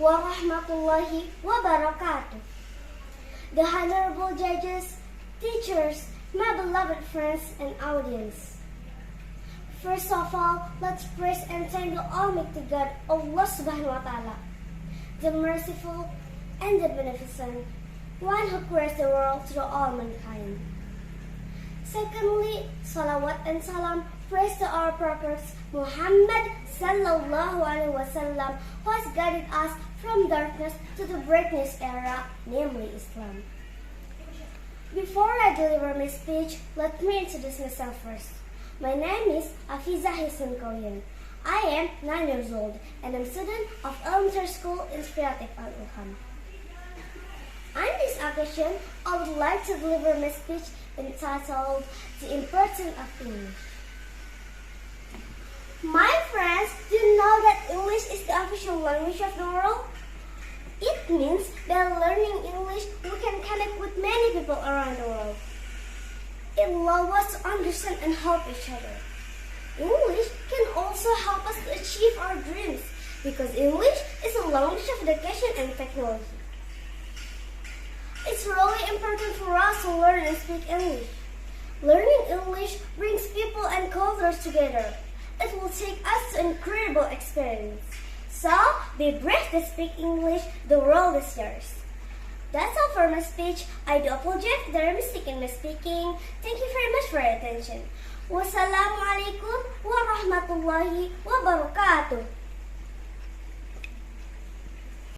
warahmatullahi wabarakatuh. The honorable judges, teachers, my beloved friends and audience. First of all, let's praise and thank the Almighty God, Allah Subhanahu wa Ta'ala, the merciful and the beneficent, one who creates the world to all mankind. Secondly, salawat and salam, praise to our prophet Muhammad sallallahu alaihi wasallam, who has guided us from darkness to the brightness era, namely Islam. Before I deliver my speech, let me introduce myself first. My name is Afiza Qawiyun. I am 9 years old and I'm a student of elementary school Inspirtif and Ilham. On this occasion, I would like to deliver my speech entitled The Importance of English. My friends, do you know that English is the official language of the world? It means that learning English, we can connect with many people around the world. It allows us to understand and help each other. English can also help us to achieve our dreams because English is a language of education and technology. It's really important for us to learn and speak English. Learning English brings people and cultures together. It will take us to an incredible experience. So, be brave to speak English, the world is yours. That's all for my speech. I do apologize if there are mistakes in my speaking. Thank you very much for your attention. Wassalamualaikum warahmatullahi wabarakatuh.